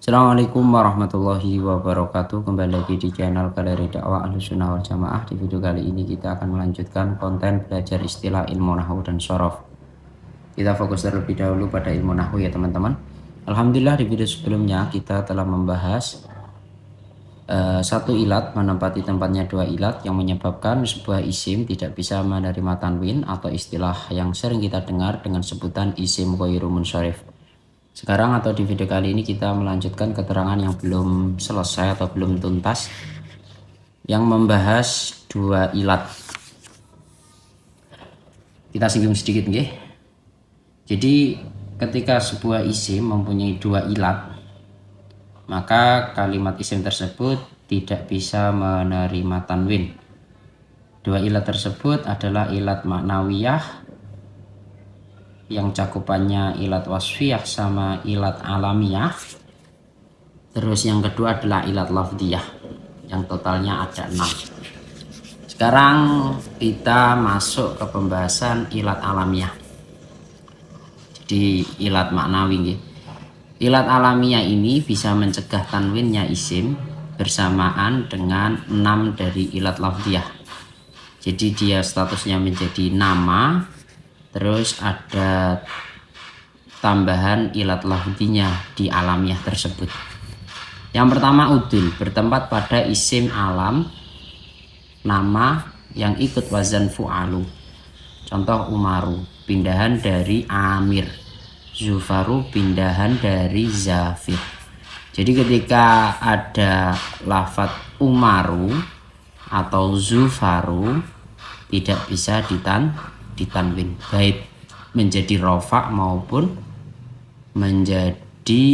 Assalamualaikum warahmatullahi wabarakatuh. Kembali lagi di channel Galeri Dakwah Ahlussunnah wal Jamaah. Di video kali ini kita akan melanjutkan konten belajar istilah ilmu nahwu dan shorof. Kita fokus terlebih dahulu pada ilmu nahwu ya teman-teman. Alhamdulillah di video sebelumnya kita telah membahas satu ilat menempati tempatnya dua ilat yang menyebabkan sebuah isim tidak bisa menerima tanwin, atau istilah yang sering kita dengar dengan sebutan isim ghairu munsharif. Sekarang atau di video kali ini kita melanjutkan keterangan yang belum selesai atau belum tuntas, yang membahas dua ilat. Kita singgung sedikit nggih. Jadi ketika sebuah isim mempunyai dua ilat, maka kalimat isim tersebut tidak bisa menerima tanwin. Dua ilat tersebut adalah ilat maknawiyah yang cakupannya ilat wasfiyah sama ilat alamiah. Terus yang kedua adalah ilat lafdiyah yang totalnya ada 6. Sekarang kita masuk ke pembahasan ilat alamiah. Jadi ilat maknawi gitu. Ilat alamiah ini bisa mencegah tanwinnya isim bersamaan dengan 6 dari ilat lafdiyah. Jadi dia statusnya menjadi nama, terus ada tambahan ilat lafdinya di alamiah tersebut. Yang pertama udul, bertempat pada isim alam nama yang ikut wazan fu'alu. Contoh Umaru, pindahan dari Amir. Zufaru, pindahan dari Zafir. Jadi ketika ada lafadz Umaru atau Zufaru tidak bisa ditanwin, baik menjadi rofa maupun menjadi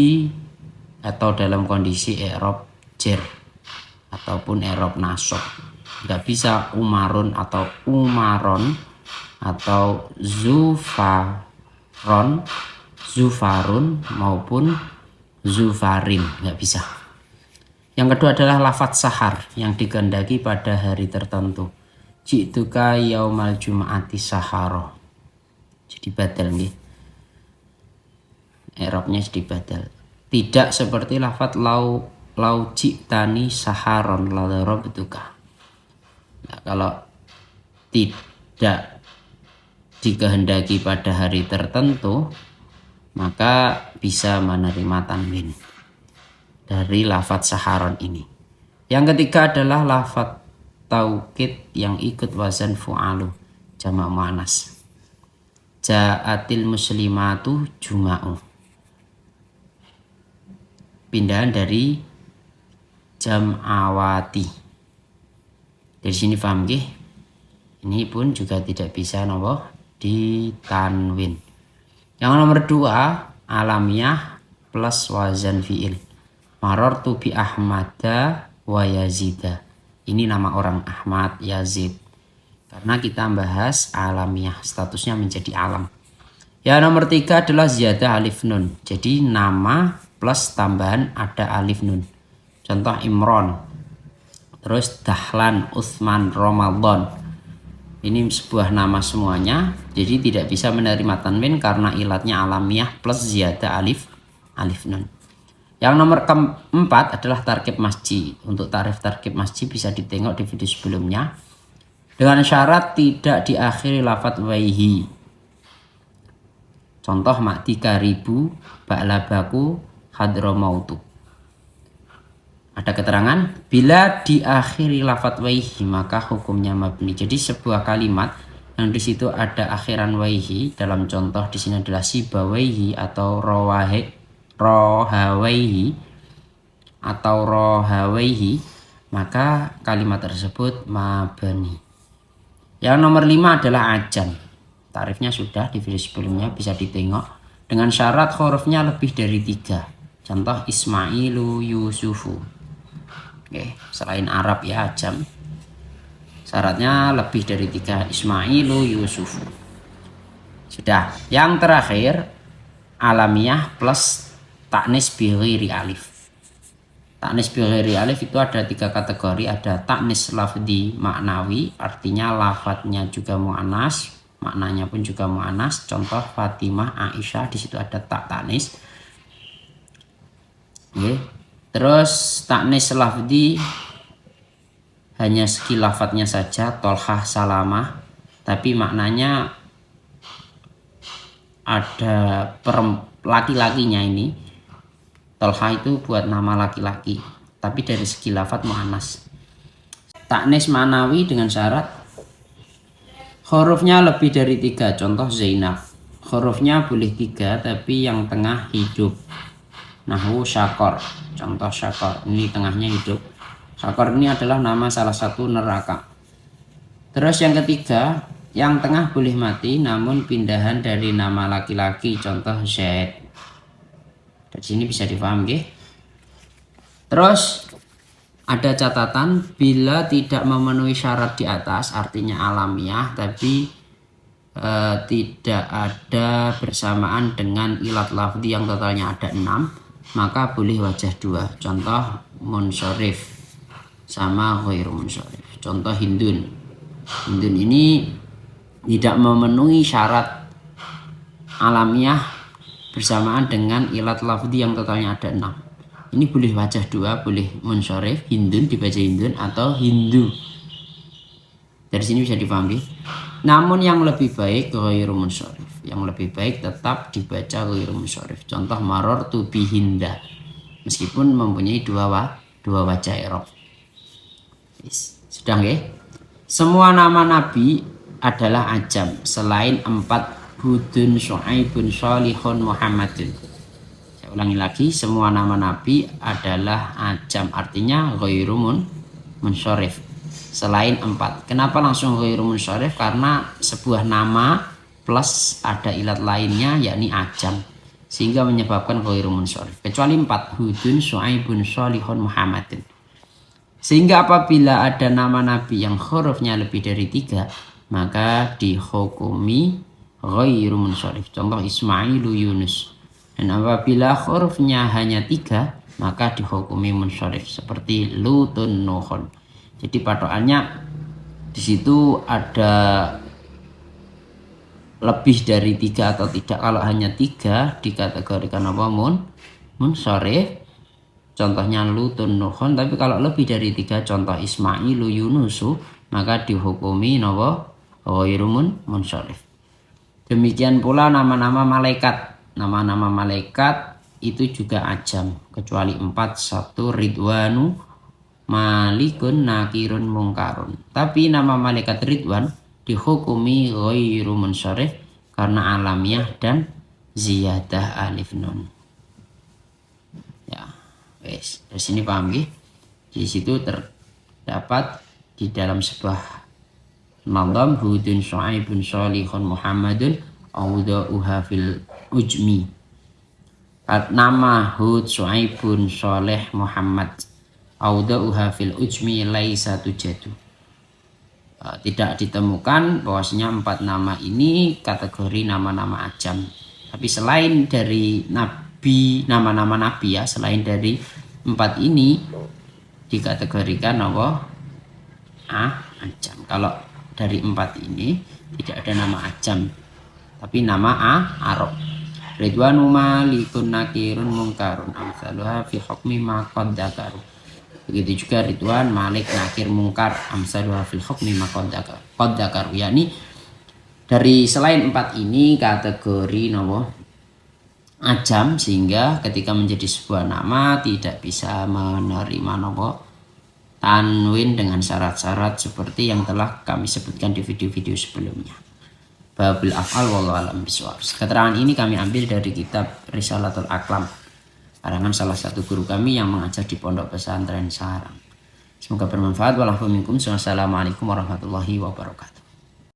atau dalam kondisi i'rab jer ataupun i'rab nasab. Nggak bisa Umarun atau Umaron atau Zufaron, Zufarun maupun Zufarin, nggak bisa. Yang kedua adalah lafadz sahar yang dikehendaki pada hari tertentu. Ji'tuka yaumal jum'ati saharo. Jadi badal nih. I'rabnya jadi badal. Tidak seperti lafadz lau ji'tani saharon la darabtuka. Nah, kalau tidak dikehendaki pada hari tertentu, maka bisa menerima tanwin dari lafadz saharon ini. Yang ketiga adalah lafadz taukid yang ikut wazan fu'alu, jamak muannas. Ja'atil muslimatu juma'u. Pindahan dari jam'awati. Dari sini paham nggih? Ini pun juga tidak bisa ditanwin. Yang nomor 2, alamiah plus wazan fi'il. Marartu bi Ahmada wa Yazida. Ini nama orang Ahmad, Yazid. Karena kita bahas alamiah, statusnya menjadi alam. Yang nomor 3 adalah ziyadah alif nun. Jadi nama plus tambahan ada alif nun. Contoh Imron. Terus Dahlan, Utsman, Ramadan. Ini sebuah nama semuanya, jadi tidak bisa menerima tanwin karena ilatnya alamiah plus ziyadah alif nun. Yang nomor keempat adalah tarkib masji. Untuk tarif tarkib masji bisa ditengok di video sebelumnya. Dengan syarat tidak diakhiri lafadz waihi. Contoh ma'tika ribu, ba'labaku, hadramautu. Ada keterangan bila diakhiri lafadz waihi maka hukumnya mabni. Jadi sebuah kalimat yang di situ ada akhiran waihi, dalam contoh di sini adalah sibawaihi atau rohawaihi atau rohawaihi, maka kalimat tersebut mabni. Yang nomor 5 adalah ajan. Tarifnya sudah di video sebelumnya, bisa ditengok. Dengan syarat hurufnya lebih dari 3. Contoh Ismailu, Yusufu. Oke, selain Arab ya ajam. Syaratnya lebih dari 3, Ismailu, Yusufu. Sudah. Yang terakhir alamiah plus taknis bi ghairi alif. Taknis bi ghairi alif itu ada 3 kategori. Ada taknis lafdi maknawi, artinya lafadznya juga muannas, maknanya pun juga muannas. Contoh Fatimah, Aisyah, di situ ada tak taknis. Nggih. Terus taknis lafzi hanya segi lafadznya saja, Tolhah Salamah, tapi maknanya ada laki-lakinya ini. Tolhah itu buat nama laki-laki, tapi dari segi lafadz muannas. Taknis manawi dengan syarat hurufnya lebih dari 3, contoh Zainab. Hurufnya boleh 3 tapi yang tengah hidup. Nahwu Syakor, contoh Syakor, ini tengahnya hidup. Syakor ini adalah nama salah satu neraka. Terus yang ketiga, yang tengah boleh mati namun pindahan dari nama laki-laki, contoh Zaid. Dari sini bisa dipahami. Terus ada catatan, bila tidak memenuhi syarat di atas, artinya alamiah tapi tidak ada bersamaan dengan ilat lafzi yang totalnya ada 6, maka boleh wajah 2, contoh munsyarif sama ghairu munsyarif. Contoh Hindun. Hindun ini tidak memenuhi syarat alamiah bersamaan dengan ilat lafzi yang totalnya ada 6. Ini boleh wajah 2, boleh munsyarif, Hindun dibaca Hindun atau Hindu. Dari sini bisa dipahami. Namun yang lebih baik ghairu munsyarif. Yang lebih baik tetap dibaca ghairu munsyarif. Contoh marartu bi Hinda. Meskipun mempunyai dua wajah i'rab. Sudah nggih? Semua nama nabi adalah ajam selain 4 Hudun, Syu'aibun, Shalihun, Muhammadun. Saya ulangi lagi, semua nama nabi adalah ajam, artinya ghairu munsyarif selain 4. Kenapa langsung ghairu munsyarif? Karena sebuah nama plus ada ilat lainnya yakni ajam, sehingga menyebabkan ghairu munsyarif. Kecuali 4, Hudun, Syu'aibun, Shalihun, Muhammadun. Sehingga apabila ada nama nabi yang hurufnya lebih dari 3, maka dihukumi ghairu munsyarif. Contoh Ismailu, Yunus. Dan apabila hurufnya hanya 3, maka dihukumi munsyarif seperti Lutun, Nuhun. Jadi patokannya di situ ada lebih dari 3 atau tidak. Kalau hanya 3 dikategorikan apa? Munsyarif. Contohnya Lutun, Nuhun. Tapi kalau lebih dari 3, contoh Ismailu, Yunusu, maka dihukumi apa? Ghairu munsyarif. Demikian pula nama-nama malaikat. Nama-nama malaikat itu juga ajam. Kecuali 4, 1 Ridwanu, Malikun, Nakirun, Mungkarun. Tapi nama malaikat Ridwan dihukumi ghairu munsyarif karena alamiah dan ziyadah alif nun. Ya, wes. Dari sini paham ya? Di situ terdapat di dalam sebuah Nadam Hudun, Syu'aibun, Shalihun, Muhammadun, awda'uha fil ujmi. Nama Hud, Syu'aibun, Shalih, Muhammad, awda'uha fil ujmi laisa tujadu. Tidak ditemukan bahwasanya 4 nama ini kategori nama-nama ajam. Tapi selain dari nabi, nama-nama nabi ya, selain dari 4 ini dikategorikan apa? Ajam. Kalau dari 4 ini tidak ada nama ajam, tapi nama Arab. Ridwanu, Malikun, Nakirun, Mungkarun, amsaluha fi hukmi ma qad dzakaru. Begitu juga Ridwan, Malik, Nakir, Mungkar, amsaluha fil hukmi ma qad dzakaru. Yani dari selain 4 ini kategori ajam, sehingga ketika menjadi sebuah nama tidak bisa menerima tanwin dengan syarat-syarat seperti yang telah kami sebutkan di video-video sebelumnya. Babul af'al wallahu a'lam bishawab. Keterangan ini kami ambil dari kitab Risalatul Aqlam, karangan salah satu guru kami yang mengajar di Pondok Pesantren Sarang. Semoga bermanfaat. Wassalamualaikum warahmatullahi wabarakatuh.